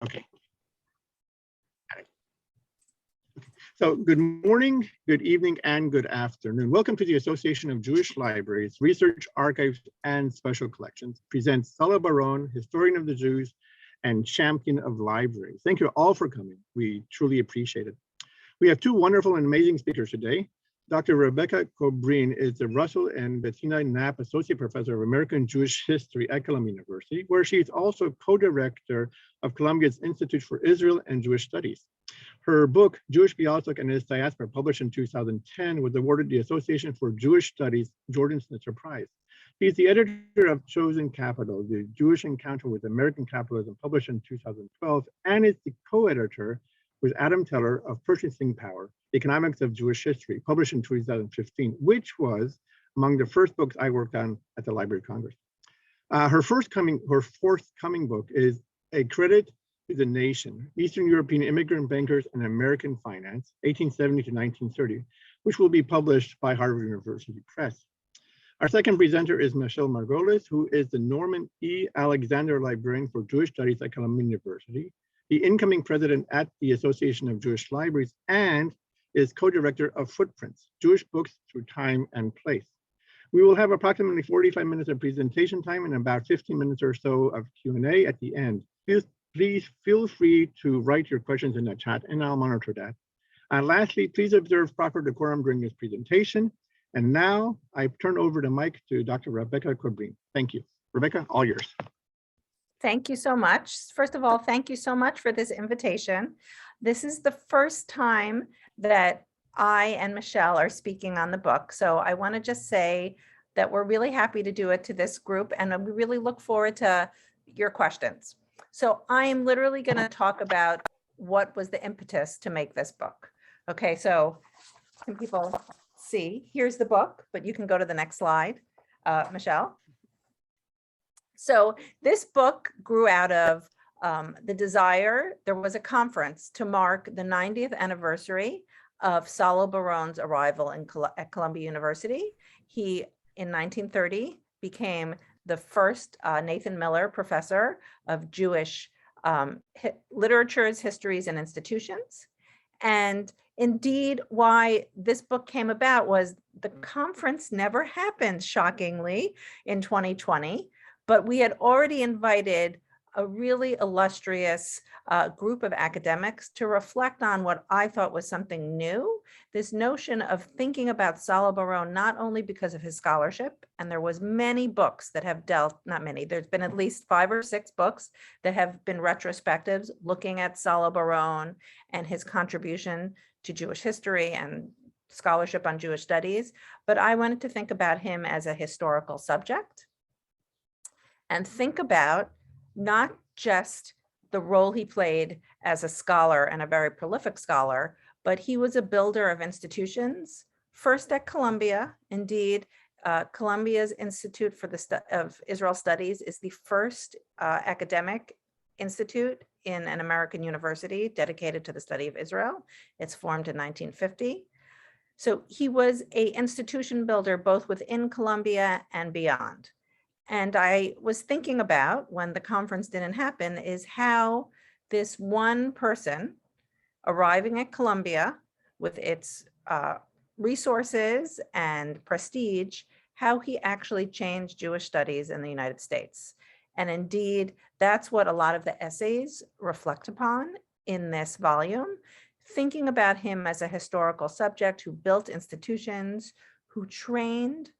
Okay. So good morning, good evening, and good afternoon. Welcome to the Association of Jewish Libraries, Research, Archives, and Special Collections presents Salo Baron, historian of the Jews and champion of libraries. Thank you all for coming. We truly appreciate it. We have two wonderful and amazing speakers today. Dr. Rebecca Cobrin is the Russell and Bettina Knapp Associate Professor of American Jewish History at Columbia University, where she is also co-director of Columbia's Institute for Israel and Jewish Studies. Her book, Jewish Bialystok and His Diaspora, published in 2010, was awarded the Association for Jewish Studies Jordan Snitzer Prize. He is the editor of Chosen Capital, the Jewish Encounter with American Capitalism, published in 2012, and is the co-editor with Adam Teller of Purchasing Power, Economics of Jewish History, published in 2015, which was among the first books I worked on at the Library of Congress. Her forthcoming book is A Credit to the Nation, Eastern European Immigrant Bankers and American Finance, 1870 to 1930, which will be published by Harvard University Press. Our second presenter is Michelle Margolis, who is the Norman E. Alexander Librarian for Jewish Studies at Columbia University, the incoming president at the Association of Jewish Libraries, and is co-director of Footprints, Jewish Books Through Time and Place. We will have approximately 45 minutes of presentation time and about 15 minutes or so of Q&A at the end. Please feel free to write your questions in the chat and I'll monitor that. Lastly, please observe proper decorum during this presentation. And now I turn over the mic to Dr. Rebecca Cobrin. Thank you. Rebecca, all yours. Thank you so much. First of all, thank you so much for this invitation. This is the first time that I and Michelle are speaking on the book. So I want to just say that we're really happy to do it to this group and we really look forward to your questions. So I am literally going to talk about what was the impetus to make this book. Okay, so can people see? Here's the book, but you can go to the next slide, Michelle. So this book grew out of the desire. There was a conference to mark the 90th anniversary of Salo Baron's arrival at Columbia University. He, in 1930, became the first Nathan Miller Professor of Jewish Literatures, Histories, and Institutions. And indeed, why this book came about was the conference never happened, shockingly, in 2020. But we had already invited a really illustrious group of academics to reflect on what I thought was something new, this notion of thinking about Salo Baron, not only because of his scholarship, and there was many books that have dealt, not many, there's been at least 5 or 6 books that have been retrospectives looking at Salo Baron and his contribution to Jewish history and scholarship on Jewish studies. But I wanted to think about him as a historical subject and think about not just the role he played as a scholar and a very prolific scholar, but he was a builder of institutions, first at Columbia. Indeed, Columbia's Institute for of Israel Studies is the first academic institute in an American university dedicated to the study of Israel. It's formed in 1950. So he was an institution builder both within Columbia and beyond. And I was thinking about, when the conference didn't happen, is how this one person arriving at Columbia with its resources and prestige, how he actually changed Jewish studies in the United States. And indeed, that's what a lot of the essays reflect upon in this volume, thinking about him as a historical subject who built institutions, who trained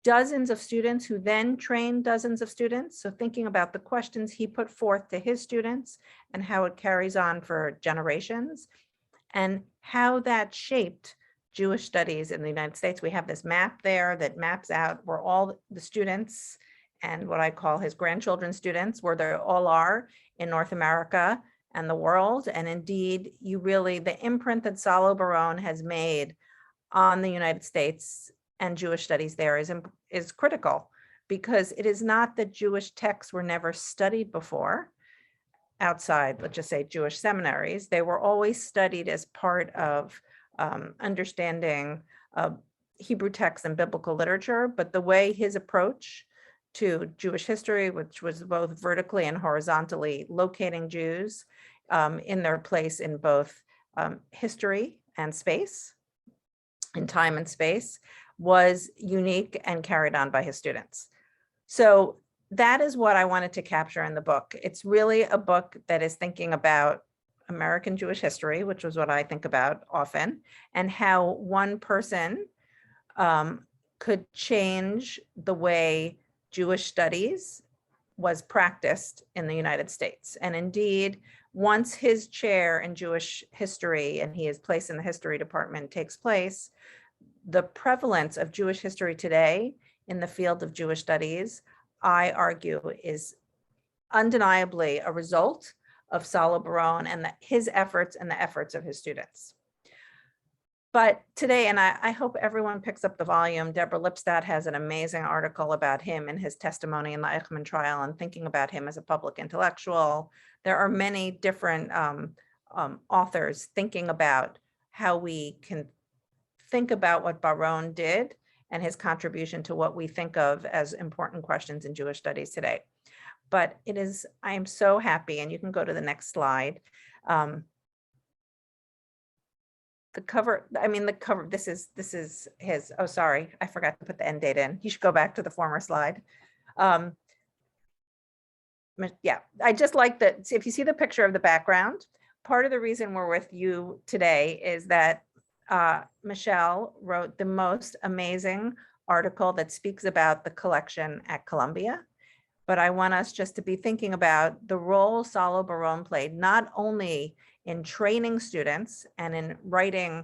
dozens of students, who then trained dozens of students. So thinking about the questions he put forth to his students and how it carries on for generations and how that shaped Jewish studies in the United States. We have this map there that maps out where all the students and what I call his grandchildren's students, where they all are in North America and the world. And indeed, you really, the imprint that Salo Baron has made on the United States and Jewish studies there is critical, because it is not that Jewish texts were never studied before outside, let's just say, Jewish seminaries. They were always studied as part of understanding Hebrew texts and biblical literature, but the way his approach to Jewish history, which was both vertically and horizontally locating Jews in their place in both history and space, in time and space, was unique and carried on by his students. So that is what I wanted to capture in the book. It's really a book that is thinking about American Jewish history, which was what I think about often, and how one person could change the way Jewish studies was practiced in the United States. And indeed, once his chair in Jewish history, and he is placed in the history department, takes place, the prevalence of Jewish history today in the field of Jewish studies, I argue, is undeniably a result of Salo Baron and his efforts and the efforts of his students. But today, and I hope everyone picks up the volume, Deborah Lipstadt has an amazing article about him and his testimony in the Eichmann trial and thinking about him as a public intellectual. There are many different authors thinking about how we can think about what Baron did and his contribution to what we think of as important questions in Jewish studies today. But I am so happy, and you can go to the next slide. The cover, this is his, oh, sorry, I forgot to put the end date in. You should go back to the former slide. Yeah, I just like that. If you see the picture of the background, part of the reason we're with you today is that Michelle wrote the most amazing article that speaks about the collection at Columbia. But I want us just to be thinking about the role Salo Baron played, not only in training students and in writing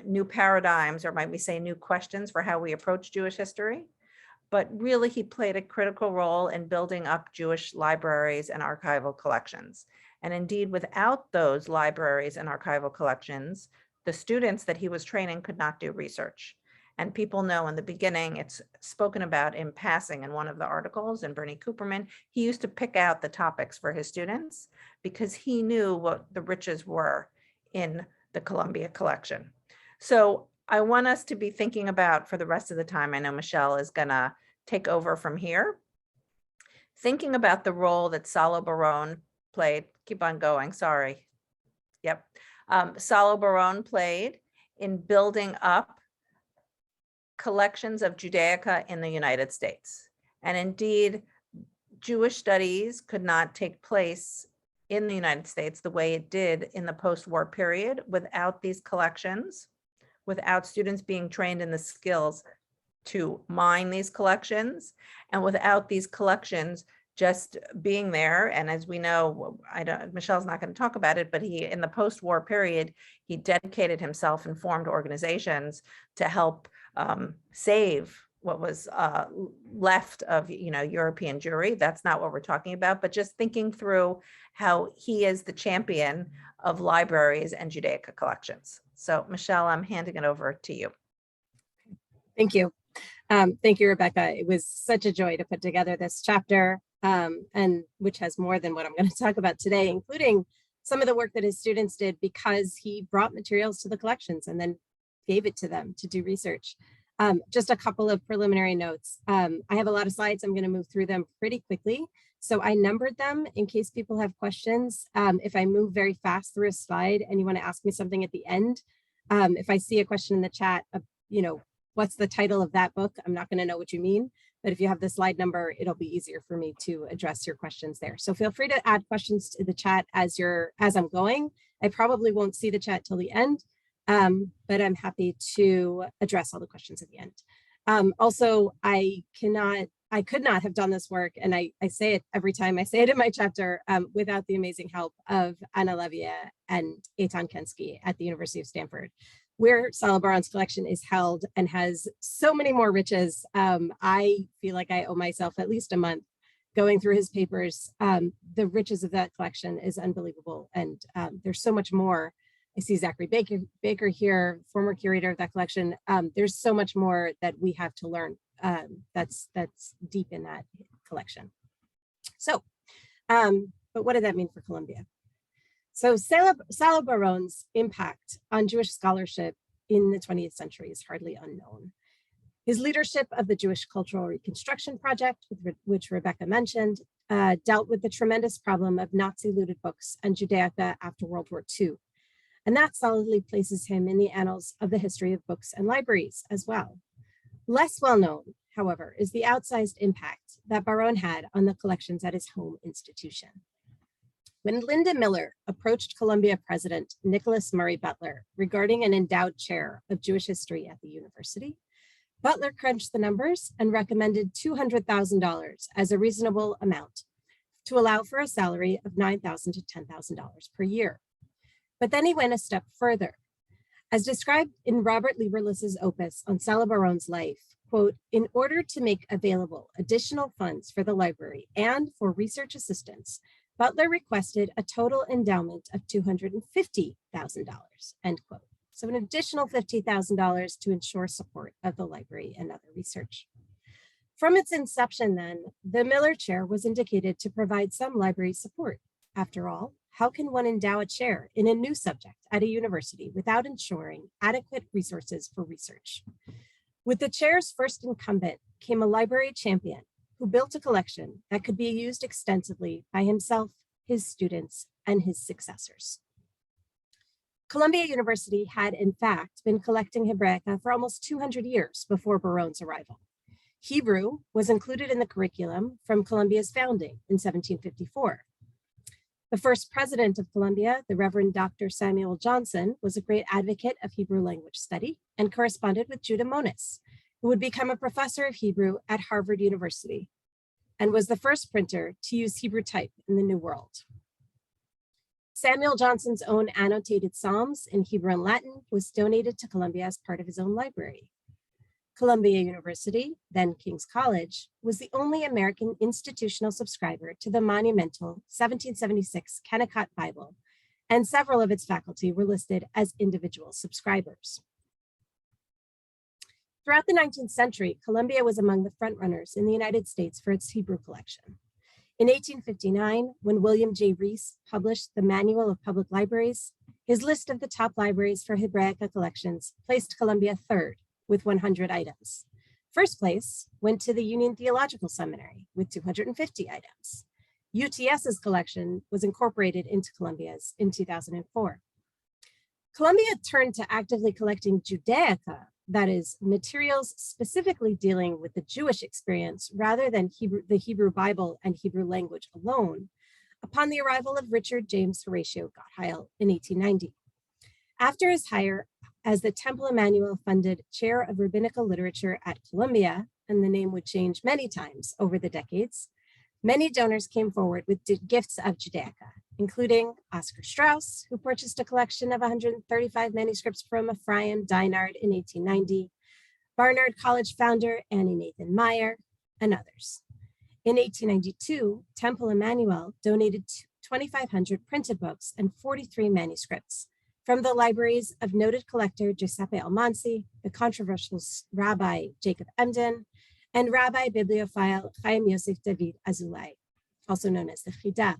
new paradigms, or might we say new questions for how we approach Jewish history, but really he played a critical role in building up Jewish libraries and archival collections. And indeed, without those libraries and archival collections, the students that he was training could not do research. And people know in the beginning, it's spoken about in passing in one of the articles, and Bernie Cooperman, he used to pick out the topics for his students because he knew what the riches were in the Columbia collection. So I want us to be thinking about, for the rest of the time, I know Michelle is gonna take over from here, thinking about the role that Salo Baron played. Keep on going, sorry. Yep. Salo Baron played in building up collections of Judaica in the United States. And indeed, Jewish studies could not take place in the United States the way it did in the post-war period without these collections, without students being trained in the skills to mine these collections, and without these collections just being there. And as we know, Michelle's not going to talk about it, but he, in the post-war period, he dedicated himself and formed organizations to help save what was left of European Jewry. That's not what we're talking about, but just thinking through how he is the champion of libraries and Judaica collections. So Michelle, I'm handing it over to you. Thank you. Thank you, Rebecca. It was such a joy to put together this chapter, and which has more than what I'm going to talk about today, including some of the work that his students did, because he brought materials to the collections and then gave it to them to do research. Just a couple of preliminary notes. I have a lot of slides. I'm going to move through them pretty quickly. So I numbered them in case people have questions. If I move very fast through a slide and you want to ask me something at the end, if I see a question in the chat, what's the title of that book? I'm not going to know what you mean, but if you have the slide number, it'll be easier for me to address your questions there. So feel free to add questions to the chat as I'm going. I probably won't see the chat till the end, but I'm happy to address all the questions at the end. Also, I could not have done this work, and I say it every time I say it in my chapter, without the amazing help of Anna Levia and Eitan Kensky at the University of Stanford, where Salo Baron's collection is held and has so many more riches. I feel like I owe myself at least a month going through his papers. The riches of that collection is unbelievable, and there's so much more. I see Zachary Baker here, former curator of that collection. There's so much more that we have to learn that's deep in that collection. So, but what did that mean for Columbia? So Salo Baron's impact on Jewish scholarship in the 20th century is hardly unknown. His leadership of the Jewish Cultural Reconstruction Project, which Rebecca mentioned, dealt with the tremendous problem of Nazi-looted books and Judaica after World War II. And that solidly places him in the annals of the history of books and libraries as well. Less well known, however, is the outsized impact that Barone had on the collections at his home institution. When Linda Miller approached Columbia President Nicholas Murray Butler regarding an endowed chair of Jewish history at the university, Butler crunched the numbers and recommended $200,000 as a reasonable amount to allow for a salary of $9,000 to $10,000 per year. But then he went a step further. As described in Robert Lieberless's opus on Salo Barone's life, quote, in order to make available additional funds for the library and for research assistance, Butler requested a total endowment of $250,000, end quote. So an additional $50,000 to ensure support of the library and other research. From its inception then, the Miller Chair was indicated to provide some library support. After all, how can one endow a chair in a new subject at a university without ensuring adequate resources for research? With the chair's first incumbent came a library champion who built a collection that could be used extensively by himself, his students, and his successors. Columbia University had, in fact, been collecting Hebraica for almost 200 years before Barone's arrival. Hebrew was included in the curriculum from Columbia's founding in 1754. The first president of Columbia, the Reverend Dr. Samuel Johnson, was a great advocate of Hebrew language study and corresponded with Judah Monis, who would become a professor of Hebrew at Harvard University and was the first printer to use Hebrew type in the New World. Samuel Johnson's own annotated Psalms in Hebrew and Latin was donated to Columbia as part of his own library. Columbia University, then King's College, was the only American institutional subscriber to the monumental 1776 Kennecott Bible, and several of its faculty were listed as individual subscribers. Throughout the 19th century, Columbia was among the frontrunners in the United States for its Hebrew collection. In 1859, when William J. Reese published the Manual of Public Libraries, his list of the top libraries for Hebraica collections placed Columbia third with 100 items. First place went to the Union Theological Seminary with 250 items. UTS's collection was incorporated into Columbia's in 2004. Columbia turned to actively collecting Judaica, that is, materials specifically dealing with the Jewish experience rather than the Hebrew Bible and Hebrew language alone, upon the arrival of Richard James Horatio Gottheil in 1890. After his hire as the Temple Emmanuel funded Chair of Rabbinical Literature at Columbia, and the name would change many times over the decades, many donors came forward with gifts of Judaica, including Oscar Strauss, who purchased a collection of 135 manuscripts from Ephraim Dinard in 1890, Barnard College founder Annie Nathan Meyer, and others. In 1892, Temple Emmanuel donated 2,500 printed books and 43 manuscripts from the libraries of noted collector Giuseppe Almansi, the controversial Rabbi Jacob Emden, and Rabbi bibliophile Chaim Yosef David Azulai, also known as the Chida.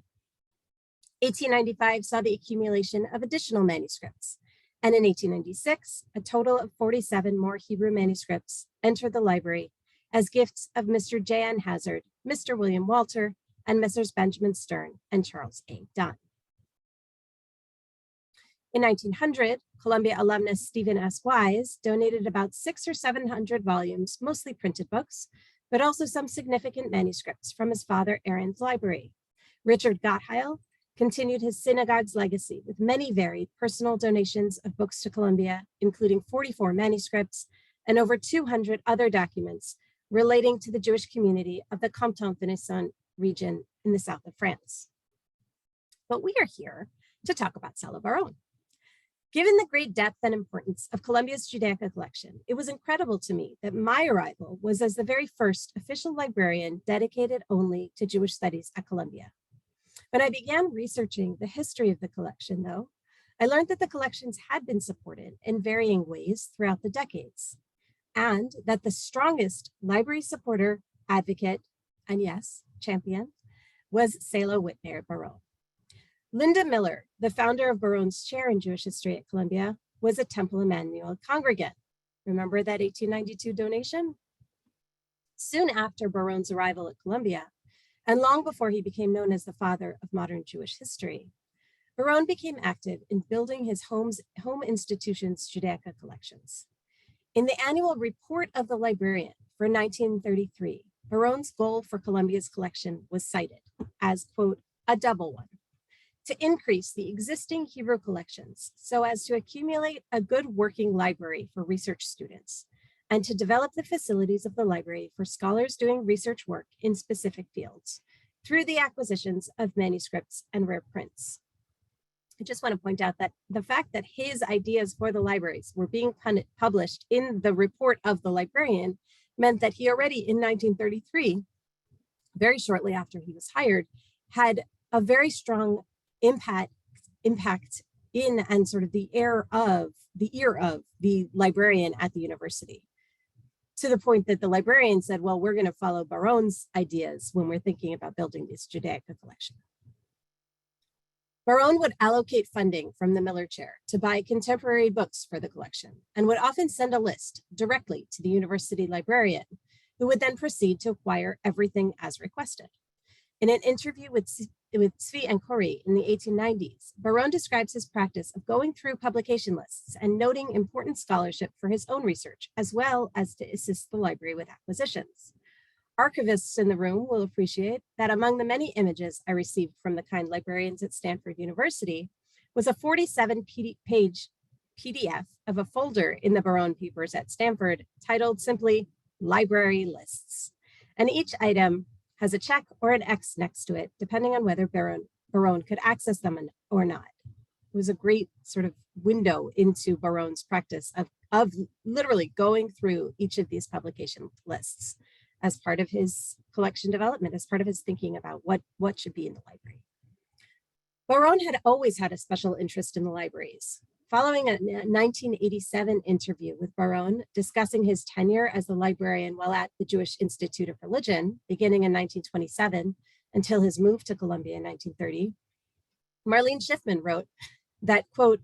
1895 saw the accumulation of additional manuscripts, and in 1896, a total of 47 more Hebrew manuscripts entered the library as gifts of Mr. J.N. Hazard, Mr. William Walter, and Messrs. Benjamin Stern and Charles A. Dunn. In 1900, Columbia alumnus Stephen S. Wise donated about 600 or 700 volumes, mostly printed books, but also some significant manuscripts from his father Aaron's library. Richard Gottheil continued his synagogue's legacy with many varied personal donations of books to Columbia, including 44 manuscripts and over 200 other documents relating to the Jewish community of the Canton-Venison region in the south of France. But we are here to talk about Salo Baron. Given the great depth and importance of Columbia's Judaica collection, it was incredible to me that my arrival was as the very first official librarian dedicated only to Jewish studies at Columbia. When I began researching the history of the collection, though, I learned that the collections had been supported in varying ways throughout the decades, and that the strongest library supporter, advocate, and yes, champion, was Salo Whitmer Baron. Linda Miller, the founder of Baron's chair in Jewish history at Columbia, was a Temple Emmanuel congregant. Remember that 1892 donation? Soon after Baron's arrival at Columbia, and long before he became known as the father of modern Jewish history, Baron became active in building his home institution's Judaica collections. In the annual report of the librarian for 1933, Baron's goal for Columbia's collection was cited as, quote, a double one, to increase the existing Hebrew collections so as to accumulate a good working library for research students, and to develop the facilities of the library for scholars doing research work in specific fields through the acquisitions of manuscripts and rare prints. I just want to point out that the fact that his ideas for the libraries were being published in the report of the librarian meant that he already in 1933, very shortly after he was hired, had a very strong impact in and sort of the ear of the librarian at the university, to the point that the librarian said, well, we're going to follow Baron's ideas when we're thinking about building this Judaica collection. Baron would allocate funding from the Miller Chair to buy contemporary books for the collection, and would often send a list directly to the university librarian, who would then proceed to acquire everything as requested. In an interview with Tzvi and Corey in the 1890s, Baron describes his practice of going through publication lists and noting important scholarship for his own research, as well as to assist the library with acquisitions. Archivists in the room will appreciate that among the many images I received from the kind librarians at Stanford University was a 47-page PDF of a folder in the Baron papers at Stanford titled simply Library Lists. And each item has a check or an X next to it, depending on whether Baron could access them or not. It was a great sort of window into Baron's practice of literally going through each of these publication lists as part of his collection development, as part of his thinking about what should be in the library. Baron had always had a special interest in the libraries. Following a 1987 interview with Baron discussing his tenure as the librarian while at the Jewish Institute of Religion, beginning in 1927 until his move to Columbia in 1930, Marlene Schiffman wrote that, quote,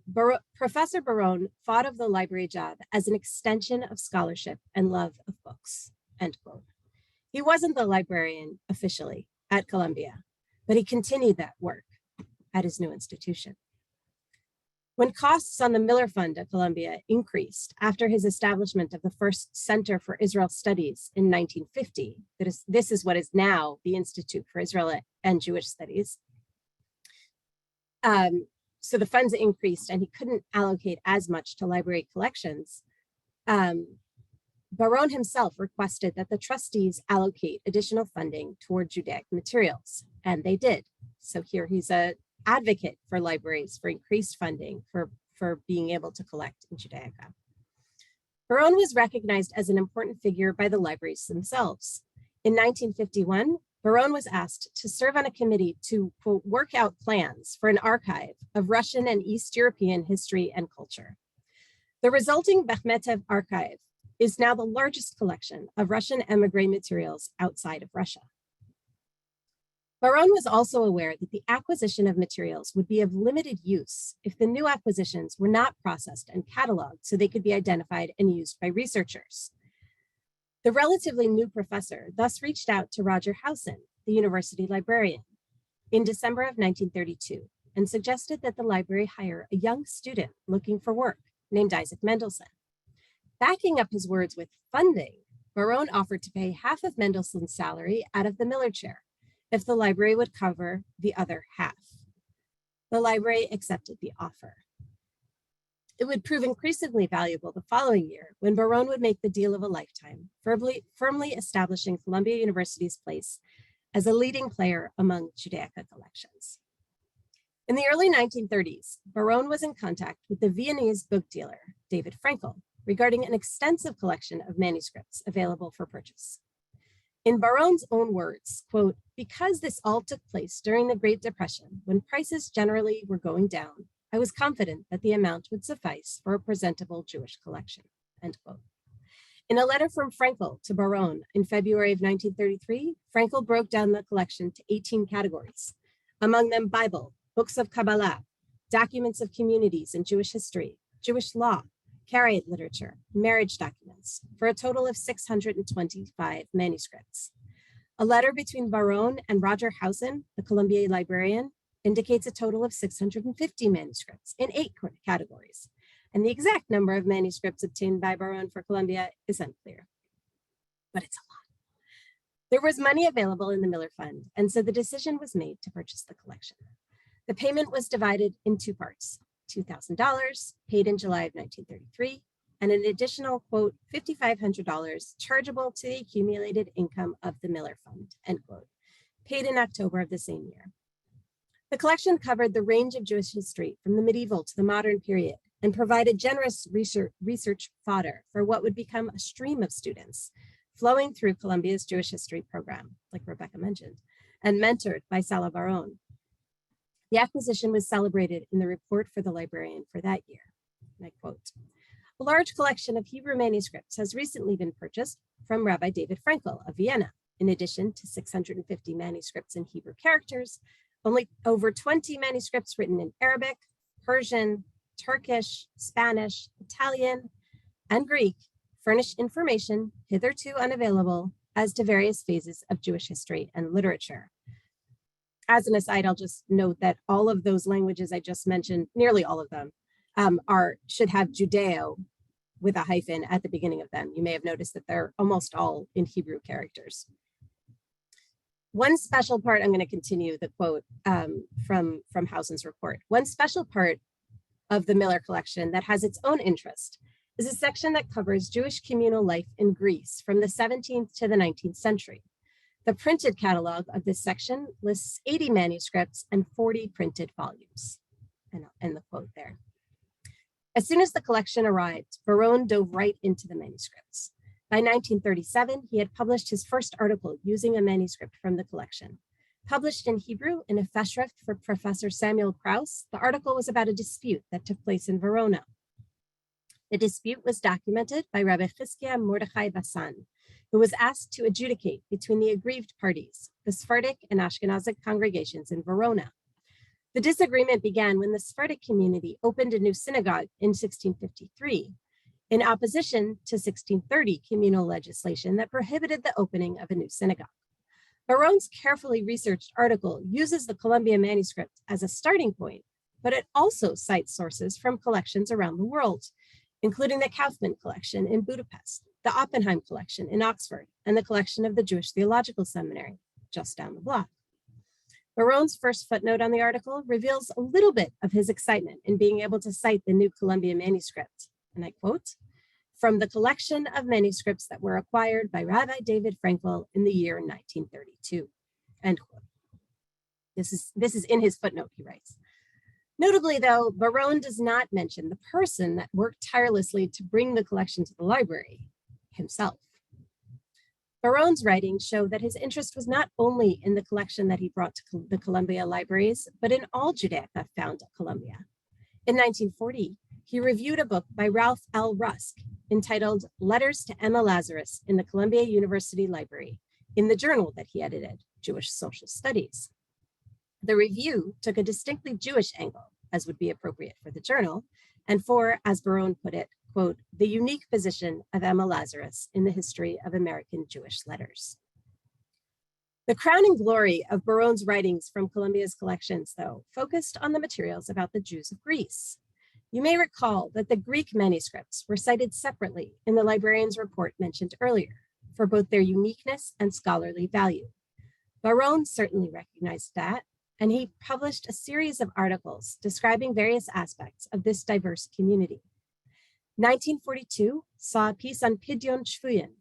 Professor Baron thought of the library job as an extension of scholarship and love of books, end quote. He wasn't the librarian officially at Columbia, but he continued that work at his new institution. When costs on the Miller Fund at Columbia increased after his establishment of the first Center for Israel Studies in 1950, this is what is now the Institute for Israel and Jewish Studies. So the funds increased and he couldn't allocate as much to library collections. Baron himself requested that the trustees allocate additional funding toward Judaic materials, and they did. So here he's an advocate for libraries for increased funding for being able to collect in Judaica. Baron was recognized as an important figure by the libraries themselves. In 1951, Baron was asked to serve on a committee to, quote, work out plans for an archive of Russian and East European history and culture. The resulting Bechmetev archive is now the largest collection of Russian emigre materials outside of Russia. Baron was also aware that the acquisition of materials would be of limited use if the new acquisitions were not processed and cataloged so they could be identified and used by researchers. The relatively new professor thus reached out to Roger Howson, the university librarian, in December of 1932 and suggested that the library hire a young student looking for work named Isaac Mendelsohn. Backing up his words with funding, Baron offered to pay half of Mendelssohn's salary out of the Miller Chair if the library would cover the other half. The library accepted the offer. It would prove increasingly valuable the following year when Baron would make the deal of a lifetime, firmly establishing Columbia University's place as a leading player among Judaica collections. In the early 1930s, Baron was in contact with the Viennese book dealer, David Frankel, regarding an extensive collection of manuscripts available for purchase. In Baron's own words, quote, because this all took place during the Great Depression, when prices generally were going down, I was confident that the amount would suffice for a presentable Jewish collection, end quote. In a letter from Frankel to Baron in February of 1933, Frankel broke down the collection to 18 categories, among them Bible, books of Kabbalah, documents of communities and Jewish history, Jewish law, Karaite literature, marriage documents, for a total of 625 manuscripts. A letter between Baron and Roger Hausen, the Columbia librarian, indicates a total of 650 manuscripts in 8 categories, and the exact number of manuscripts obtained by Baron for Columbia is unclear, but it's a lot. There was money available in the Miller Fund, and so the decision was made to purchase the collection. The payment was divided in 2 parts, $2,000 paid in July of 1933, and an additional, quote, $5,500 chargeable to the accumulated income of the Miller Fund, end quote, paid in October of the same year. The collection covered the range of Jewish history from the medieval to the modern period and provided generous research fodder for what would become a stream of students flowing through Columbia's Jewish history program, like Rebecca mentioned, and mentored by Salo Baron. The acquisition was celebrated in the report for the librarian for that year. And I quote, "A large collection of Hebrew manuscripts has recently been purchased from Rabbi David Frankel of Vienna. In addition to 650 manuscripts in Hebrew characters, only over 20 manuscripts written in Arabic, Persian, Turkish, Spanish, Italian, and Greek furnish information hitherto unavailable as to various phases of Jewish history and literature." As an aside, I'll just note that all of those languages I just mentioned, nearly all of them, should have Judeo with a hyphen at the beginning of them. You may have noticed that they're almost all in Hebrew characters. One special part, I'm going to continue the quote from Hausen's report. One special part of the Miller collection that has its own interest is a section that covers Jewish communal life in Greece from the 17th to the 19th century. The printed catalog of this section lists 80 manuscripts and 40 printed volumes. And I'll end the quote there. As soon as the collection arrived, Baron dove right into the manuscripts. By 1937, he had published his first article using a manuscript from the collection. Published in Hebrew in a festschrift for Professor Samuel Krauss, the article was about a dispute that took place in Verona. The dispute was documented by Rabbi Chizkiah Mordechai Bassan, who was asked to adjudicate between the aggrieved parties, the Sephardic and Ashkenazic congregations in Verona. The disagreement began when the Sephardic community opened a new synagogue in 1653, in opposition to 1630 communal legislation that prohibited the opening of a new synagogue. Baron's carefully researched article uses the Columbia manuscript as a starting point, but it also cites sources from collections around the world, including the Kaufman collection in Budapest, the Oppenheim collection in Oxford, and the collection of the Jewish Theological Seminary just down the block. Baron's first footnote on the article reveals a little bit of his excitement in being able to cite the new Columbia manuscript, and I quote, "From the collection of manuscripts that were acquired by Rabbi David Frankel in the year 1932, end quote. This is in his footnote, he writes. Notably, though, Baron does not mention the person that worked tirelessly to bring the collection to the library, himself. Baron's writings show that his interest was not only in the collection that he brought to the Columbia libraries, but in all Judaica found at Columbia. In 1940, he reviewed a book by Ralph L. Rusk entitled Letters to Emma Lazarus in the Columbia University Library in the journal that he edited, Jewish Social Studies. The review took a distinctly Jewish angle, as would be appropriate for the journal, and for, as Baron put it, quote, the unique position of Emma Lazarus in the history of American Jewish letters. The crowning glory of Baron's writings from Columbia's collections, though, focused on the materials about the Jews of Greece. You may recall that the Greek manuscripts were cited separately in the librarian's report mentioned earlier for both their uniqueness and scholarly value. Baron certainly recognized that, and he published a series of articles describing various aspects of this diverse community. 1942 saw a piece on Pidyon Shvuyin,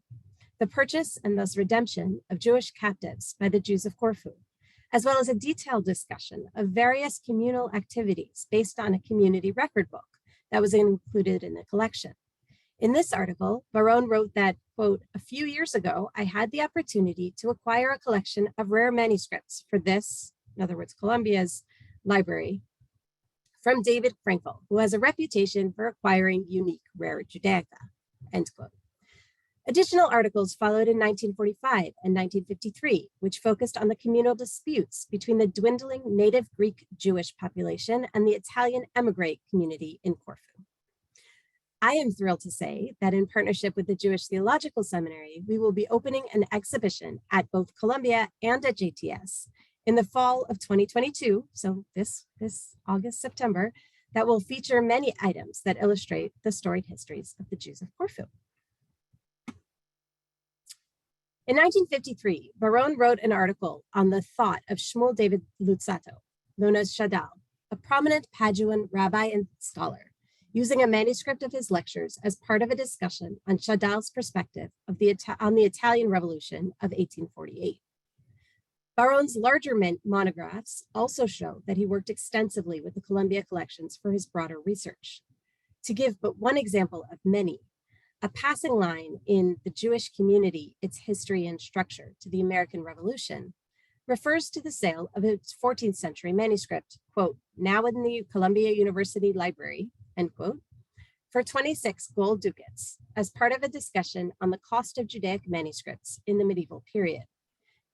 the purchase and thus redemption of Jewish captives by the Jews of Corfu, as well as a detailed discussion of various communal activities based on a community record book that was included in the collection. In this article, Baron wrote that, quote, a few years ago, I had the opportunity to acquire a collection of rare manuscripts for this, in other words, Columbia's library, from David Frankel, who has a reputation for acquiring unique rare Judaica, end quote. Additional articles followed in 1945 and 1953, which focused on the communal disputes between the dwindling native Greek Jewish population and the Italian emigre community in Corfu. I am thrilled to say that in partnership with the Jewish Theological Seminary, we will be opening an exhibition at both Columbia and at JTS in the fall of 2022, so this August, September, that will feature many items that illustrate the storied histories of the Jews of Corfu. In 1953, Baron wrote an article on the thought of Shmuel David Luzzatto, known as Shadal, a prominent Paduan rabbi and scholar, using a manuscript of his lectures as part of a discussion on Shadal's perspective of on the Italian Revolution of 1848. Baron's larger monographs also show that he worked extensively with the Columbia collections for his broader research. To give but one example of many, a passing line in The Jewish Community, Its History and Structure to the American Revolution refers to the sale of its 14th century manuscript, quote, now in the Columbia University Library, end quote, for 26 gold ducats as part of a discussion on the cost of Judaic manuscripts in the medieval period.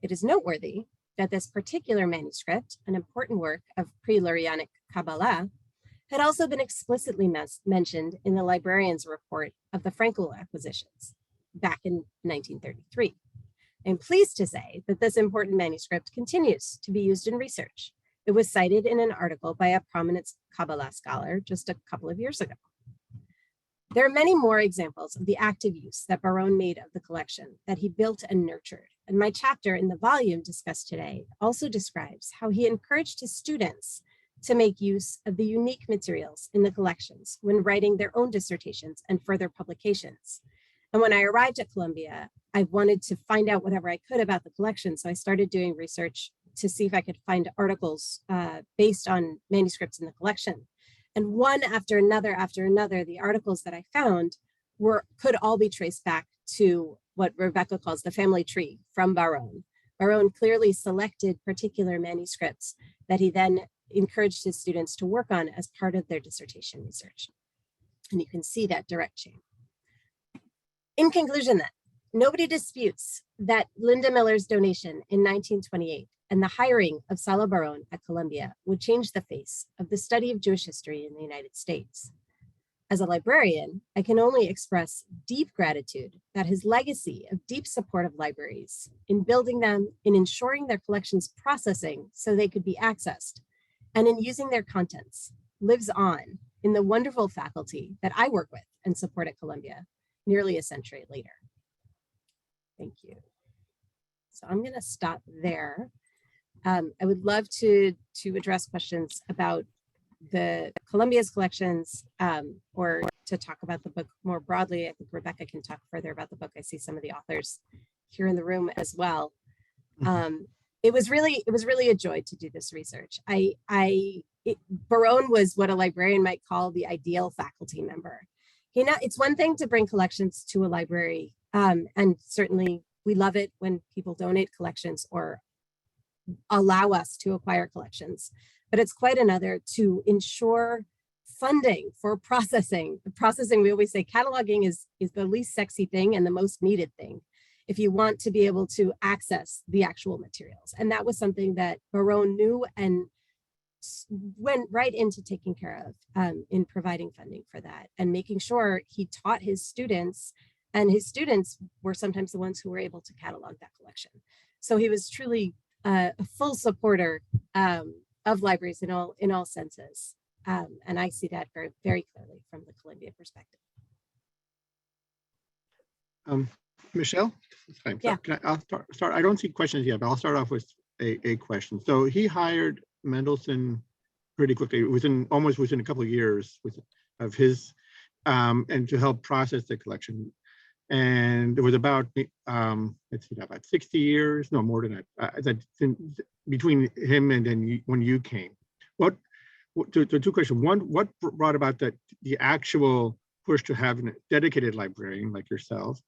It is noteworthy that this particular manuscript, an important work of pre-Lurianic Kabbalah, had also been explicitly mentioned in the librarian's report of the Frankel acquisitions back in 1933. I'm pleased to say that this important manuscript continues to be used in research. It was cited in an article by a prominent Kabbalah scholar just a couple of years ago. There are many more examples of the active use that Baron made of the collection that he built and nurtured. And my chapter in the volume discussed today also describes how he encouraged his students to make use of the unique materials in the collections when writing their own dissertations and further publications. And when I arrived at Columbia, I wanted to find out whatever I could about the collection. So I started doing research to see if I could find articles based on manuscripts in the collection. And one after another, the articles that I found could all be traced back to what Rebecca calls the family tree from Baron. Baron clearly selected particular manuscripts that he then encouraged his students to work on as part of their dissertation research. And you can see that direct chain. In conclusion then, nobody disputes that Linda Miller's donation in 1928 and the hiring of Salo Baron at Columbia would change the face of the study of Jewish history in the United States. As a librarian, I can only express deep gratitude that his legacy of deep support of libraries in building them, in ensuring their collections processing so they could be accessed, and in using their contents lives on in the wonderful faculty that I work with and support at Columbia nearly a century later. Thank you. So I'm going to stop there. I would love to address questions about the Columbia's collections or to talk about the book more broadly. I think Rebecca can talk further about the book. I see some of the authors here in the room as well. It was really a joy to do this research. Baron was what a librarian might call the ideal faculty member. It's one thing to bring collections to a library, and certainly we love it when people donate collections or allow us to acquire collections, but it's quite another to ensure funding for processing. The processing, we always say cataloging is the least sexy thing and the most needed thing if you want to be able to access the actual materials. And that was something that Baron knew and went right into taking care of in providing funding for that and making sure he taught his students, and his students were sometimes the ones who were able to catalog that collection. So he was truly a full supporter of libraries in all senses. And I see that very, very clearly from the Columbia perspective. Michelle? Yeah. I'll start. I don't see questions yet, but I'll start off with a question. So he hired Mendelsohn pretty quickly, almost within a couple of years of his, and to help process the collection. And it was about, let's see, about 60 years, no more than that, between him and then when you came. Two questions. One, what brought about the actual push to have a dedicated librarian like yourself?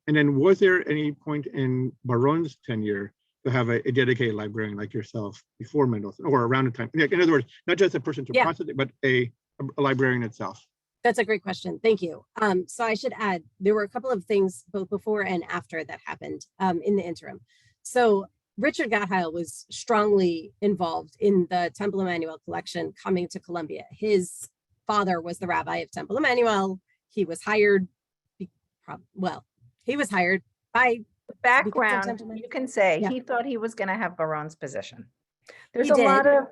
And then was there any point in Baron's tenure to have a dedicated librarian like yourself before Mendelsohn or around the time? In other words, not just a person to process it, but a librarian itself. That's a great question. Thank you. So I should add, there were a couple of things both before and after that happened in the interim. So Richard Gottheil was strongly involved in the Temple Emmanuel collection coming to Columbia. His father was the rabbi of Temple Emmanuel. he was hired, he was hired by Background, gentleman. you can say, Yeah. he thought he was going to have Baron's position. There's He a lot did. of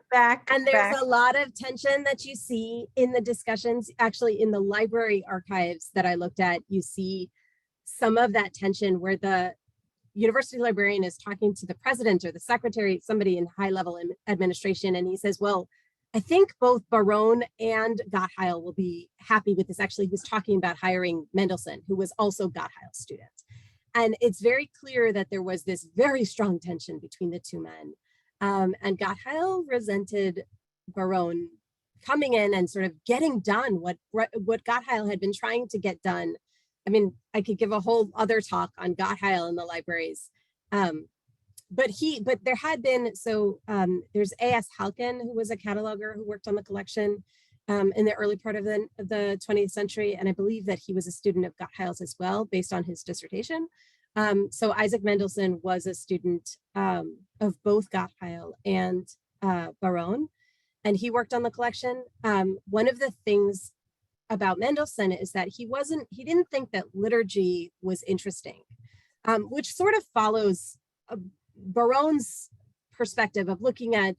And there's a lot of tension that you see in the discussions. Actually, in the library archives that I looked at, you see some of that tension where the university librarian is talking to the president or the secretary, somebody in high level administration, and he says, well, I think both Baron and Gottheil will be happy with this. Actually, he was talking about hiring Mendelssohn, who was also Gottheil's student. And it's very clear that there was this very strong tension between the two men. And Gottheil resented Baron coming in and sort of getting done what Gottheil had been trying to get done. I mean, I could give a whole other talk on Gottheil in the libraries. But there had been, there's A.S. Halkin, who was a cataloger who worked on the collection in the early part of the 20th century. And I believe that he was a student of Gottheil's as well, based on his dissertation. So Isaac Mendelssohn was a student of both Gottheil and Baron, and he worked on the collection. One of the things about Mendelssohn is that he didn't think that liturgy was interesting, which sort of follows Baron's perspective of looking at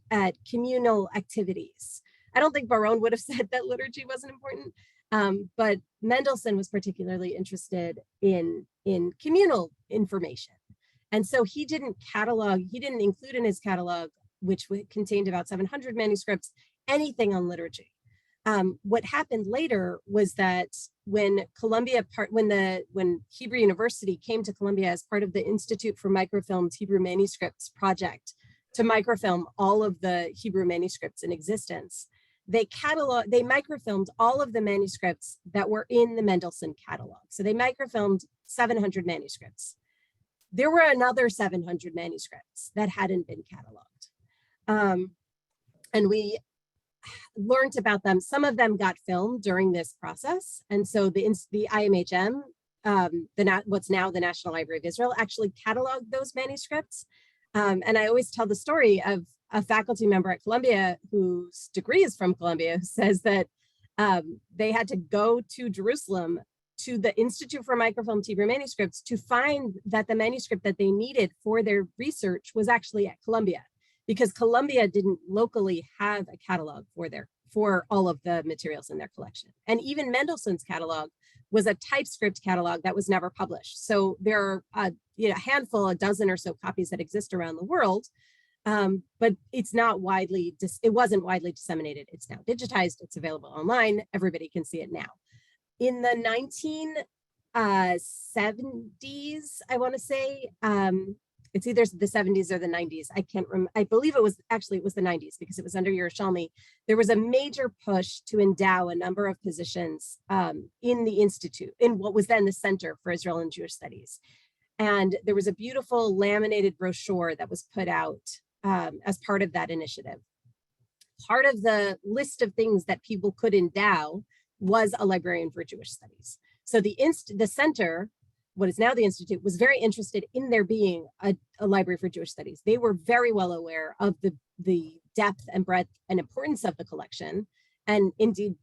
communal activities. I don't think Baron would have said that liturgy wasn't important, but Mendelssohn was particularly interested in communal information. And so he didn't include in his catalog, which contained about 700 manuscripts, anything on liturgy. What happened later was that when Hebrew University came to Columbia as part of the Institute for Microfilmed Hebrew Manuscripts project to microfilm all of the Hebrew manuscripts in existence, they microfilmed all of the manuscripts that were in the Mendelssohn catalog. So they microfilmed 700 manuscripts. There were another 700 manuscripts that hadn't been cataloged. And we learned about them. Some of them got filmed during this process. And so the IMHM, what's now the National Library of Israel, actually cataloged those manuscripts. And I always tell the story of a faculty member at Columbia whose degree is from Columbia, who says that they had to go to Jerusalem to the Institute for Microfilmed Hebrew Manuscripts to find that the manuscript that they needed for their research was actually at Columbia, because Columbia didn't locally have a catalog for all of the materials in their collection. And even Mendelssohn's catalog was a typescript catalog that was never published. So there are a handful, a dozen or so copies that exist around the world, but it wasn't widely disseminated. It's now digitized, it's available online, everybody can see it now. In the 1970s, I want to say, it's either the 70s or the 90s. I can't remember. I believe it was the 90s, because it was under Yerushalmi. There was a major push to endow a number of positions in the Institute, in what was then the Center for Israel and Jewish Studies. And there was a beautiful laminated brochure that was put out as part of that initiative. Part of the list of things that people could endow was a librarian for Jewish studies. So the center, what is now the Institute, was very interested in there being a library for Jewish studies. They were very well aware of the depth and breadth and importance of the collection. And indeed,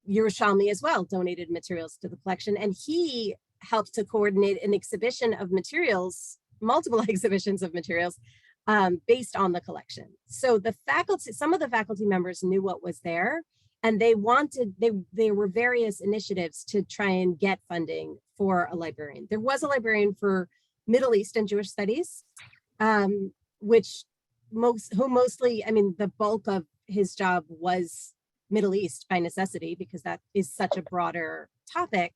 Yerushalmi as well donated materials to the collection. And he helped to coordinate an exhibition of materials, multiple exhibitions of materials based on the collection. So some of the faculty members knew what was there, and there were various initiatives to try and get funding for a librarian. There was a librarian for Middle East and Jewish Studies, which mostly, I mean, the bulk of his job was Middle East by necessity, because that is such a broader topic.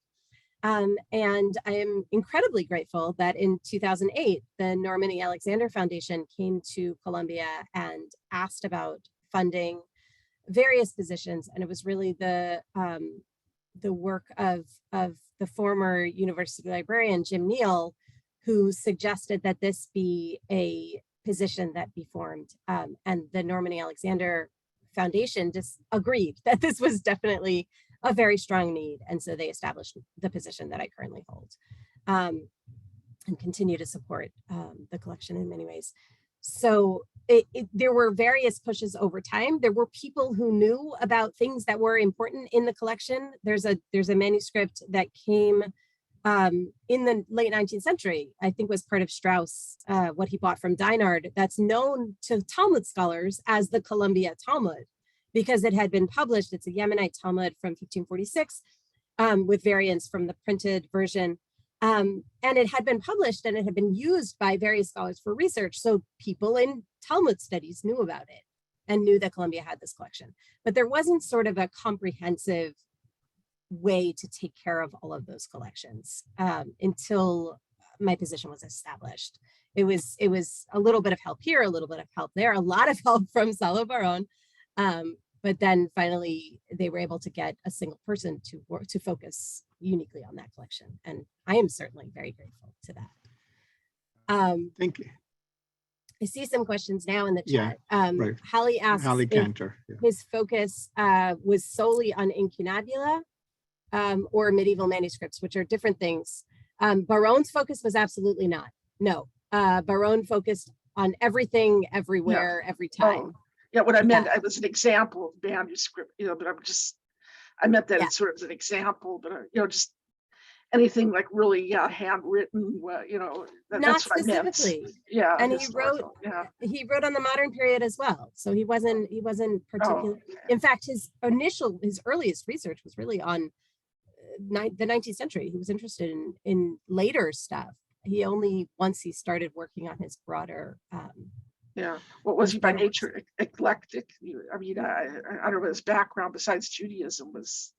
And I am incredibly grateful that in 2008, the Norman E. Alexander Foundation came to Columbia and asked about funding various positions. And it was really the work of the former university librarian, Jim Neal, who suggested that this be a position that be formed. And the Norman E. Alexander Foundation just agreed that this was definitely a very strong need. And so they established the position that I currently hold and continue to support the collection in many ways. So there were various pushes over time. There were people who knew about things that were important in the collection. There's a manuscript that came in the late 19th century, I think was part of Strauss, what he bought from Dinard, that's known to Talmud scholars as the Columbia Talmud, because it had been published. It's a Yemenite Talmud from 1546 with variants from the printed version. And it had been published and it had been used by various scholars for research. So people in Talmud studies knew about it and knew that Columbia had this collection. But there wasn't sort of a comprehensive way to take care of all of those collections until my position was established. It was a little bit of help here, a little bit of help there, a lot of help from Salo Baron. But then finally they were able to get a single person to focus uniquely on that collection. And I am certainly very grateful to that. Thank you. I see some questions now in the Yeah, chat. right. Hallie asks Hallie if Cantor. Yeah. his focus was solely on incunabula or medieval manuscripts, which are different things. Baron's focus was absolutely not. No, Baron focused on everything, everywhere, every time. Oh, yeah, what I meant, I was an example of manuscript, but I meant that it's sort of an example, but just anything like really handwritten, Not that's what I meant. specifically. Yeah, And historical, he wrote on the modern period as well. So he wasn't particular. okay. In fact, his earliest research was really on the 19th century. He was interested in later stuff. He only, once he started working on his broader What was he by nature? Eclectic? I mean, I don't know what his background besides Judaism was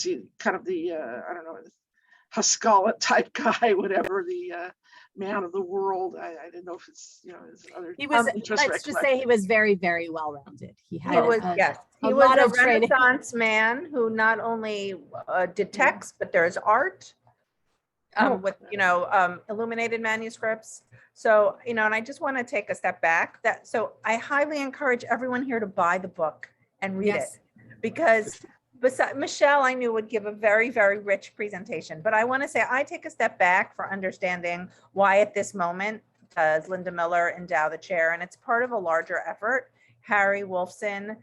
he kind of the I don't know, Haskalah type guy, whatever, the man of the world. I didn't know if it's his other. he was. interests were Let's just say he was very, very well rounded. He He had was, yes, he was lot a of training. Renaissance man who not only did text, but there's art with illuminated manuscripts. So and I just want to take a step back. So I highly encourage everyone here to buy the book and read it, because besides Michelle, I knew would give a very, very rich presentation. But I want to say I take a step back for understanding why at this moment does Linda Miller endow the chair, and it's part of a larger effort. Harry Wolfson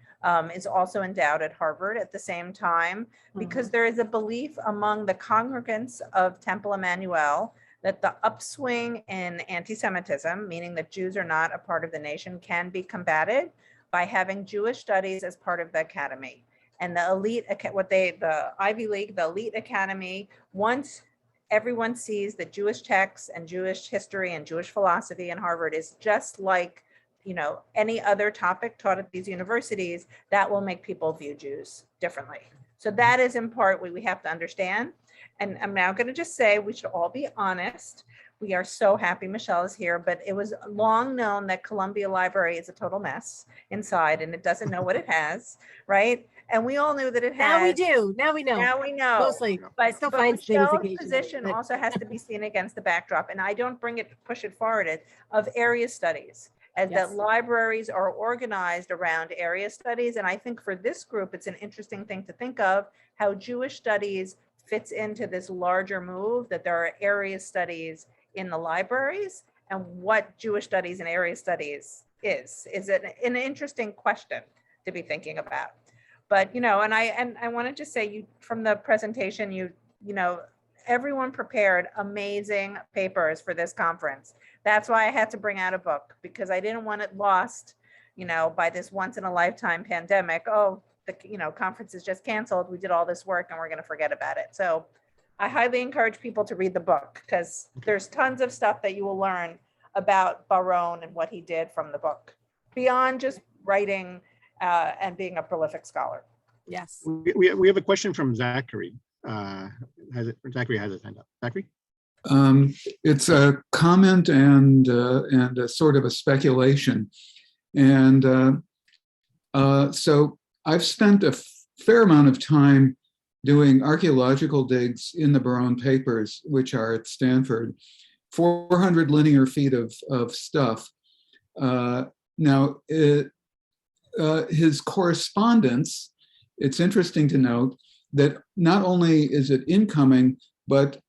is also endowed at Harvard at the same time, because there is a belief among the congregants of Temple Emmanuel that the upswing in anti-Semitism, meaning that Jews are not a part of the nation, can be combated by having Jewish studies as part of the academy. And the elite, the Ivy League, the elite academy, once everyone sees that Jewish texts and Jewish history and Jewish philosophy in Harvard is just like any other topic taught at these universities, that will make people view Jews differently. So that is in part what we have to understand. And I'm now going to just say we should all be honest. We are so happy Michelle is here, but it was long known that Columbia Library is a total mess inside and it doesn't know what it has, right? And we all knew that it had. Now we do. Now we know. Now we know. Mostly. But Still finds things Michelle's occasionally, position but- also has to be seen against the backdrop, and I don't push it forward, of area studies, as that libraries are organized around area studies. And I think for this group, it's an interesting thing to think of how Jewish studies fits into this larger move, that there are area studies in the libraries, and what Jewish studies and area studies is an interesting question to be thinking about. But and I want to just say, from the presentation, everyone prepared amazing papers for this conference. That's why I had to bring out a book, because I didn't want it lost by this once in a lifetime pandemic. Oh, the conference is just canceled. We did all this work and we're going to forget about it. So I highly encourage people to read the book, because there's tons of stuff that you will learn about Baron and what he did from the book, beyond just writing and being a prolific scholar. Yes. We have a question from Zachary. Zachary has his hand up. Zachary? It's a comment and a sort of a speculation. And so I've spent a fair amount of time doing archaeological digs in the Baron papers, which are at Stanford, 400 linear feet of stuff. Now, his correspondence, it's interesting to note that not only is it incoming, but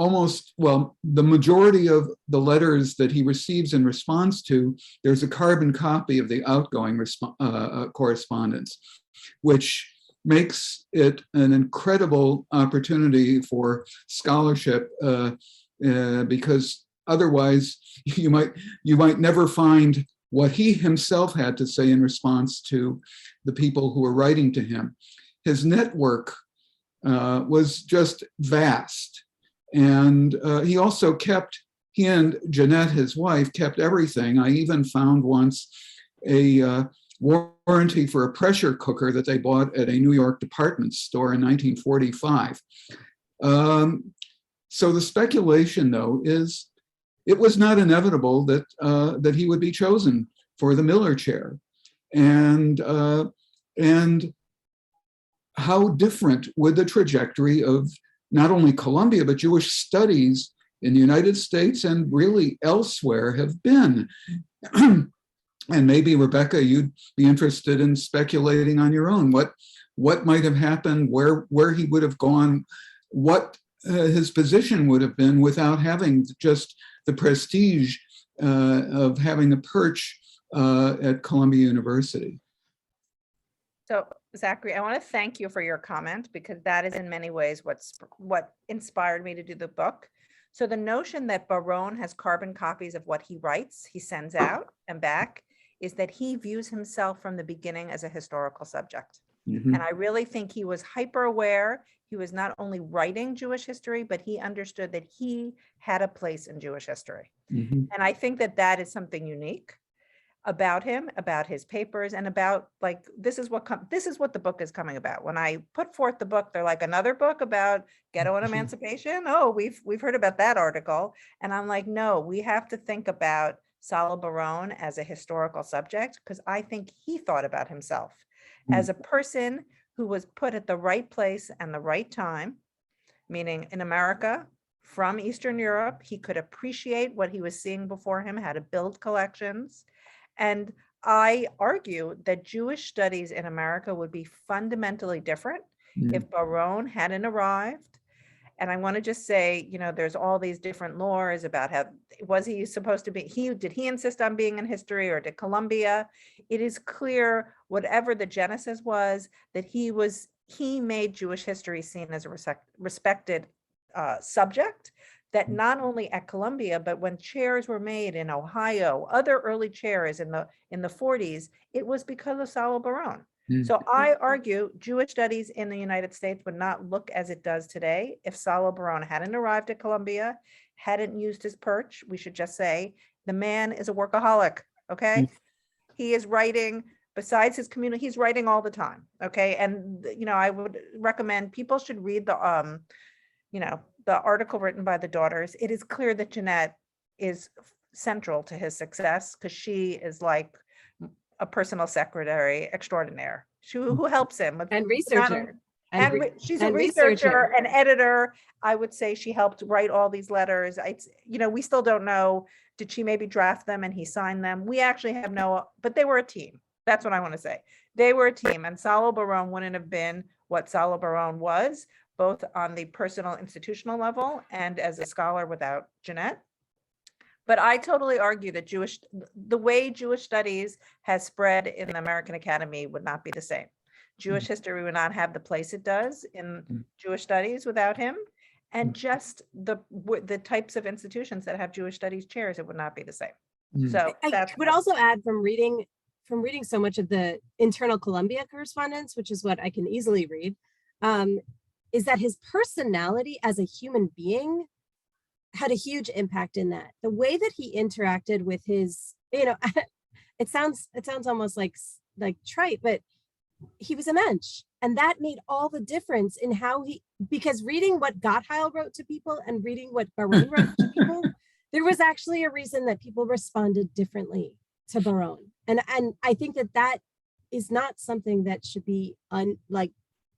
the majority of the letters that he receives in response to, there's a carbon copy of the outgoing correspondence, which makes it an incredible opportunity for scholarship, because otherwise you might never find what he himself had to say in response to the people who were writing to him. His network was just vast. And he and Jeanette, his wife, kept everything. I even found once a warranty for a pressure cooker that they bought at a New York department store in 1945. So the speculation, though, is it was not inevitable that he would be chosen for the Miller Chair. And how different would the trajectory of not only Columbia, but Jewish studies in the United States and really elsewhere have been? And maybe, Rebecca, you'd be interested in speculating on your own. What might have happened, where he would have gone, what his position would have been without having just the prestige of having a perch at Columbia University. So, Zachary, I want to thank you for your comment, because that is in many ways what inspired me to do the book. So the notion that Barone has carbon copies of what he writes, he sends out and back, is that he views himself from the beginning as a historical subject. Mm-hmm. And I really think he was hyper aware. He was not only writing Jewish history, but he understood that he had a place in Jewish history. Mm-hmm. And I think that that is something unique about him, about his papers, and about, like, this is what the book is coming about. When I put forth the book, they're like, another book about ghetto and emancipation? Oh, we've heard about that article. And I'm like, no, we have to think about Salo Barone as a historical subject, because I think he thought about himself as a person who was put at the right place and the right time, meaning in America, from Eastern Europe. He could appreciate what he was seeing before him, how to build collections. And I argue that Jewish studies in America would be fundamentally different if Barone hadn't arrived. And I want to just say, there's all these different lores about how, was he supposed to be, did he insist on being in history, or did Columbia? It is clear, whatever the genesis was, that he made Jewish history seen as a respected subject, that not only at Columbia, but when chairs were made in Ohio, other early chairs in the 40s, it was because of Salo Barone. So I argue Jewish studies in the United States would not look as it does today if Salo Barone hadn't arrived at Columbia, hadn't used his perch. We should just say the man is a workaholic, okay? He is writing, besides his community, he's writing all the time, okay? And, I would recommend people should read the article written by the daughters. It is clear that Jeanette is central to his success, because she is like a personal secretary extraordinaire who helps him with, and researcher. She's a researcher, an editor. I would say she helped write all these letters. We still don't know, did she maybe draft them and he signed them? We actually have but they were a team. That's what I want to say. They were a team, and Salo Barone wouldn't have been what Salo Barone was, both on the personal institutional level and as a scholar, without Jeanette. But I totally argue that the way Jewish studies has spread in the American Academy would not be the same. Jewish history would not have the place it does in Jewish studies without him. And just the types of institutions that have Jewish studies chairs, it would not be the same. So I would also add, from reading so much of the internal Columbia correspondence, which is what I can easily read, is that his personality as a human being had a huge impact in that. The way that he interacted with his, it sounds almost like trite, but he was a mensch. And that made all the difference in how because reading what Gottheil wrote to people and reading what Barone wrote to people, there was actually a reason that people responded differently to Barone. And I think that is not something that should be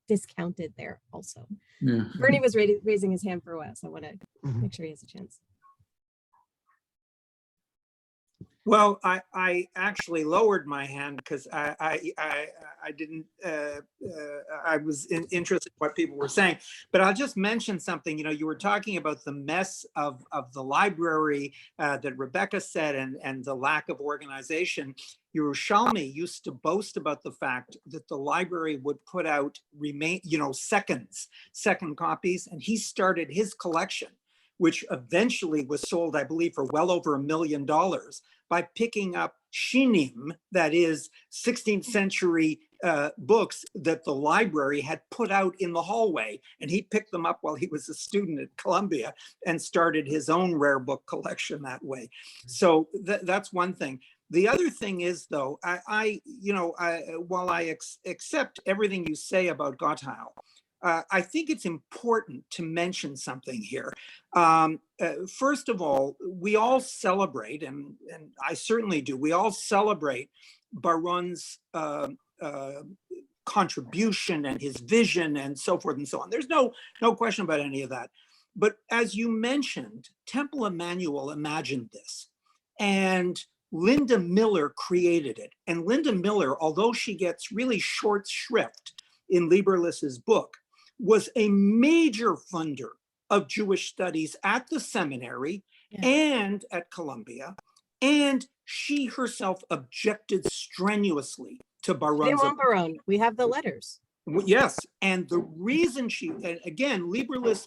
discounted there also. Yeah. Bernie was raising his hand for a while, so I want to make sure he has a chance. Well, I actually lowered my hand because I didn't I was interested in what people were saying, but I'll just mention something. You know, you were talking about the mess of the library that Rebecca said, and the lack of organization. Yerushalmi used to boast about the fact that the library would put out second copies, and he started his collection, which eventually was sold, I believe, for well over $1 million, by picking up shinim, that is 16th century books that the library had put out in the hallway. And he picked them up while he was a student at Columbia and started his own rare book collection that way. So that's one thing. The other thing is, though, while I accept everything you say about Gottheil, I think it's important to mention something here. First of all, we all celebrate, and I certainly do, we all celebrate Baron's contribution and his vision and so forth and so on. There's no question about any of that. But as you mentioned, Temple Emmanuel imagined this, and Linda Miller created it. And Linda Miller, although she gets really short shrift in Lieberless's book, was a major funder of Jewish studies at the seminary and at Columbia. And she herself objected strenuously to Baron's. They want Baron. We have the letters. Yes. And the reason again, Lieberless,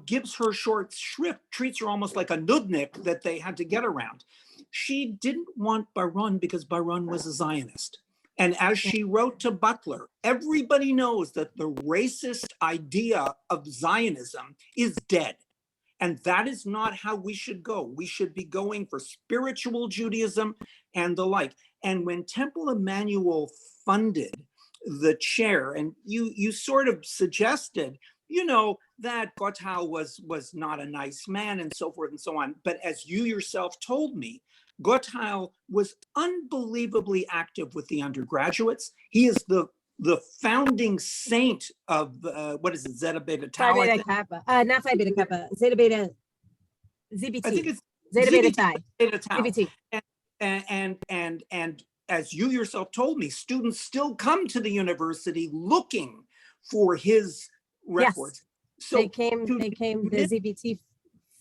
gives her short shrift, treats her almost like a nudnik that they had to get around. She didn't want Baron because Baron was a Zionist. And as she wrote to Butler, everybody knows that the racist idea of Zionism is dead. And that is not how we should go. We should be going for spiritual Judaism and the like. And when Temple Emmanuel funded the chair, and you sort of suggested, that Gottheil was not a nice man and so forth and so on. But as you yourself told me, Gottheil was unbelievably active with the undergraduates. He is the founding saint of Zeta Beta Tau? Phi Beta Kappa. Not Phi Beta Kappa. Zeta Beta ZBT. I think it's Zeta Beta Psi. Beta Tau. ZBT. And as you yourself told me, students still come to the university looking for his records. Yes. So they came the ZBT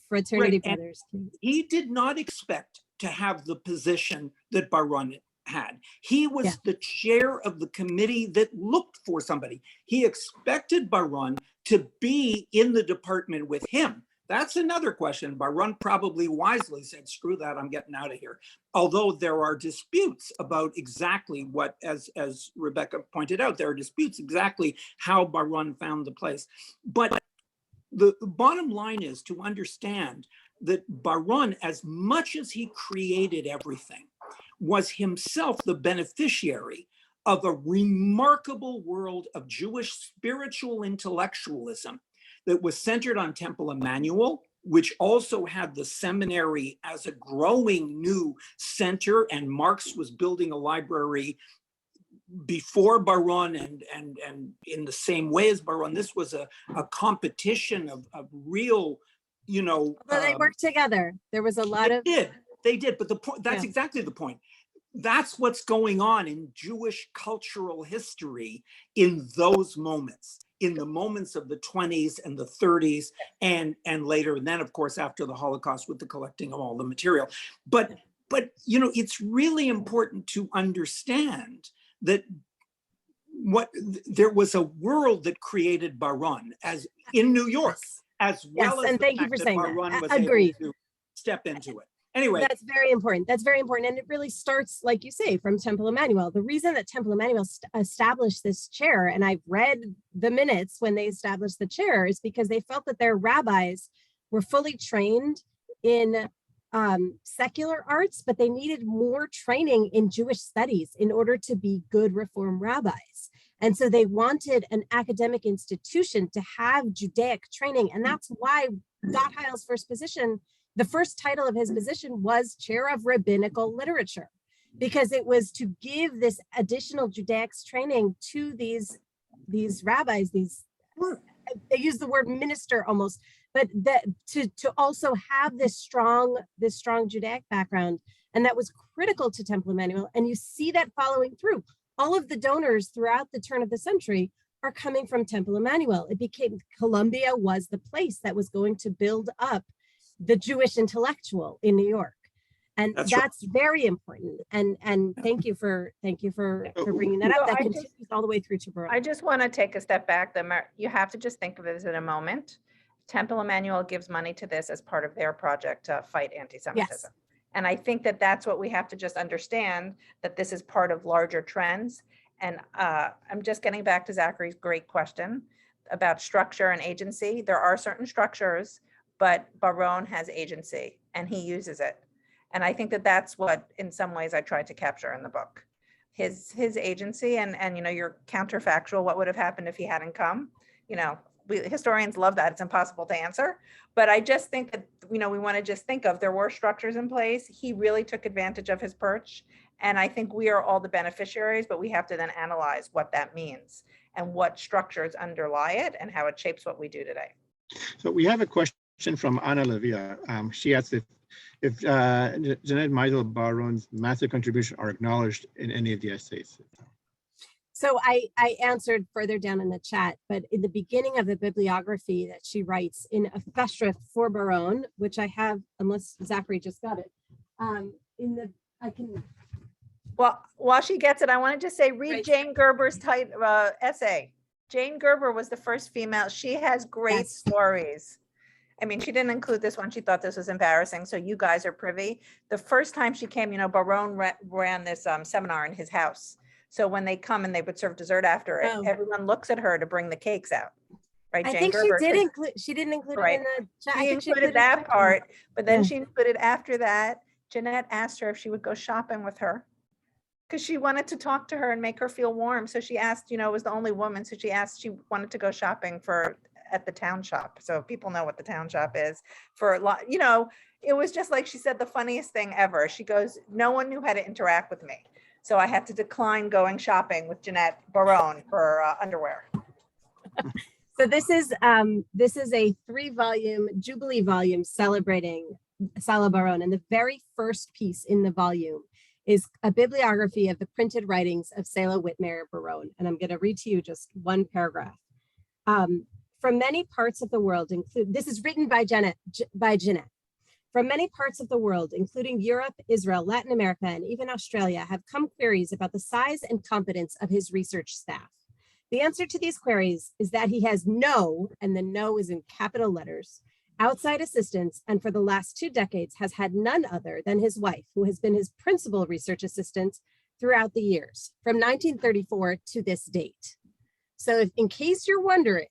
fraternity brothers. He did not expect to have the position that Baron had. He was the chair of the committee that looked for somebody. He expected Baron to be in the department with him. That's another question. Baron probably wisely said, screw that, I'm getting out of here. Although there are disputes about exactly what, as Rebecca pointed out, there are disputes exactly how Baron found the place. But the bottom line is to understand that Baron, as much as he created everything, was himself the beneficiary of a remarkable world of Jewish spiritual intellectualism that was centered on Temple Emmanuel, which also had the seminary as a growing new center, and Marx was building a library before Baron and in the same way as Baron. This was a competition of real, Although they worked together. There was a lot of... They did, but the point, that's exactly the point. That's what's going on in Jewish cultural history in those moments, in the moments of the 20s and the 30s and later. And then, of course, after the Holocaust with the collecting of all the material. But it's really important to understand that there was a world that created Baron as in New York, as well as and the thank you fact for that saying Baron that. was Agreed. able to step into it. Anyway, that's very important. That's very important. And it really starts, like you say, from Temple Emmanuel. The reason that Temple Emmanuel established this chair, and I've read the minutes when they established the chair, is because they felt that their rabbis were fully trained in secular arts, but they needed more training in Jewish studies in order to be good Reform rabbis. And so they wanted an academic institution to have Judaic training. And that's why Gottheil's first position, the first title of his position, was Chair of Rabbinical Literature, because it was to give this additional Judaics training to these rabbis, they use the word minister almost, but that to also have this strong Judaic background. And that was critical to Temple Emmanuel. And you see that following through. All of the donors throughout the turn of the century are coming from Temple Emmanuel. It became, Columbia was the place that was going to build up the Jewish intellectual in New York. And that's very important. And thank you for bringing that up. That continues all the way through to Baron. I just want to take a step back. You have to just think of it as in a moment. Temple Emmanuel gives money to this as part of their project to fight anti-Semitism. Yes. And I think that that's what we have to just understand, that this is part of larger trends. And I'm just getting back to Zachary's great question about structure and agency. There are certain structures, but Baron has agency and he uses it. And I think that that's what, in some ways, I tried to capture in the book. His agency and you're counterfactual. What would have happened if he hadn't come? Historians love that. It's impossible to answer. But I just think that, we want to just think of, there were structures in place. He really took advantage of his perch. And I think we are all the beneficiaries, but we have to then analyze what that means and what structures underlie it and how it shapes what we do today. So we have a question from Anna Levia. She asks if Jeanette Meisel Baron's massive contribution are acknowledged in any of the essays. So I answered further down in the chat, but in the beginning of the bibliography that she writes in a festschrift for Baron, which I have, unless Zachary just got it, Well, while she gets it, I want to just say, read Right. Jane Gerber's essay. Jane Gerber was the first female. She has great Yes. stories. I mean, she didn't include this one. She thought this was embarrassing. So you guys are privy. The first time she came, Baron ran this seminar in his house. So when they come and they would serve dessert after it, Oh. everyone looks at her to bring the cakes out. Right? I Jane think Gerber, she didn't include Right. it in the chat. she I think she included included that it. part, but then Yeah. she included after that, Jeanette asked her if she would go shopping with her because she wanted to talk to her and make her feel warm. So she asked, it was the only woman. So she wanted to go shopping at the town shop. So people know what the town shop is for a lot, it was just like she said, the funniest thing ever. She goes, no one knew how to interact with me. So I had to decline going shopping with Jeanette Baron for underwear. So this is a 3-volume Jubilee volume celebrating Salo Baron. And the very first piece in the volume is a bibliography of the printed writings of Salo Whitmer Baron. And I'm going to read to you just one paragraph. From many parts of the world, this is written by Jeanette. From many parts of the world, including Europe, Israel, Latin America, and even Australia, have come queries about the size and competence of his research staff. The answer to these queries is that he has no, and the no is in capital letters, outside assistance, and for the last 2 decades has had none other than his wife, who has been his principal research assistant throughout the years, from 1934 to this date. So in case you're wondering,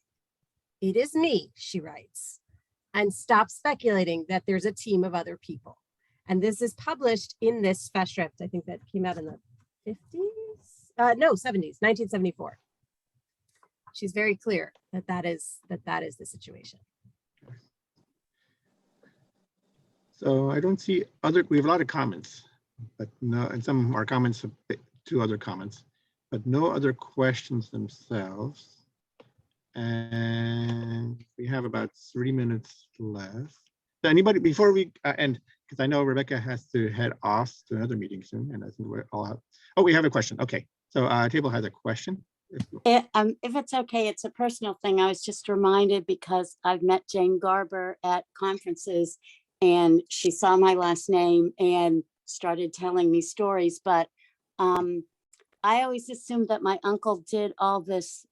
it is me, she writes. And stop speculating that there's a team of other people. And this is published in this festschrift. I think that came out in the 50s? No, 70s, 1974. She's very clear that is the situation. So I don't see we have a lot of comments, but no, and some are comments to other comments, but no other questions themselves. And we have about 3 minutes left. So anybody, before we end, because I know Rebecca has to head off to another meeting soon, and I think we're all out. Oh, we have a question. Okay, so Table has a question. If it's okay, it's a personal thing. I was just reminded because I've met Jane Garber at conferences and she saw my last name and started telling me stories, but I always assumed that my uncle did all this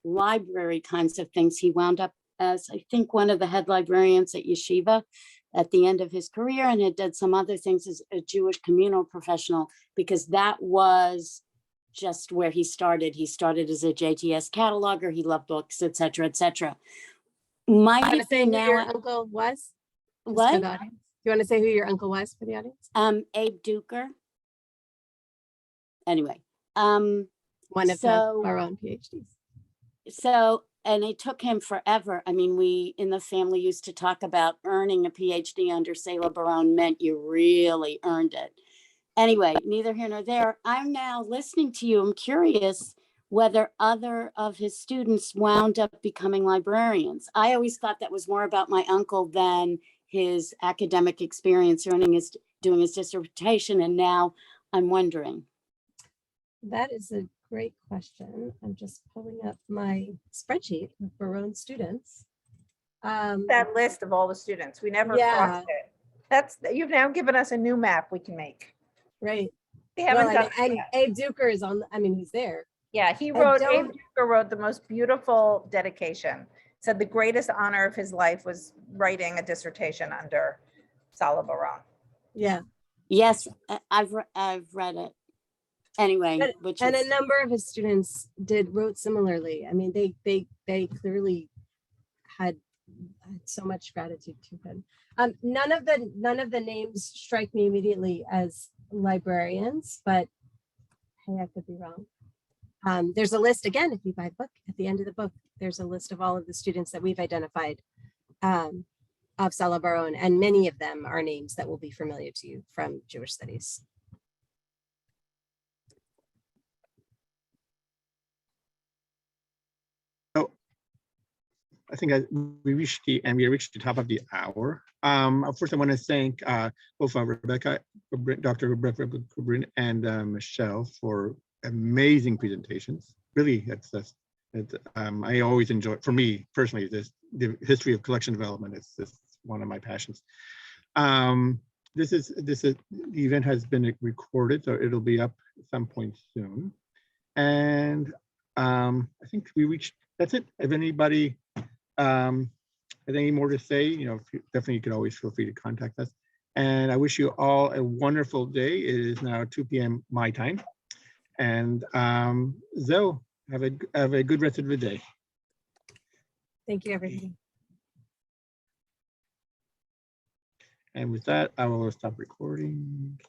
library kinds of things. He wound up as, I think, one of the head librarians at Yeshiva at the end of his career, and had did some other things as a Jewish communal professional, because that was just where he started. He started as a JTS cataloger. He loved books, etc., etc. My You want to say thing who now, your uncle was? Just for what? the audience? You want to say who your uncle was for the audience? Abe Duker. Anyway, One of so- our own PhDs. So, and it took him forever. I mean, we in the family used to talk about earning a PhD under Salo Baron meant you really earned it. Anyway, neither here nor there. I'm now listening to you. I'm curious whether other of his students wound up becoming librarians. I always thought that was more about my uncle than his academic experience earning his doing his dissertation, and now I'm wondering. That is a great question. I'm just pulling up my spreadsheet of Barone students. That list of all the students, we never Yeah. crossed it. You've now given us a new map we can make. Right. We haven't Well, done and it yet. Abe Duker is on, I mean, he's there. Yeah, Abe Duker wrote the most beautiful dedication. Said the greatest honor of his life was writing a dissertation under Salo Baron. Yeah. Yes, I've read it. Anyway, And a number of his students wrote similarly. I mean, they clearly had so much gratitude to him. None of the names strike me immediately as librarians, but hey, I could be wrong. There's a list again, if you buy the book, at the end of the book, there's a list of all of the students that we've identified of Salo Baron, and many of them are names that will be familiar to you from Jewish studies. I think we reached the top of the hour. First, I want to thank both Dr. Rebecca Kubrin and Michelle for amazing presentations. Really, I always enjoy. For me personally, the history of collection development is just one of my passions. The event has been recorded, so it'll be up at some point soon. And I think we reached. That's it. If anybody has any more to say, definitely you could always feel free to contact us. And I wish you all a wonderful day. It is now 2 p.m. my time. And Zoe, have a good rest of the day. Thank you, everybody. And with that, I will stop recording.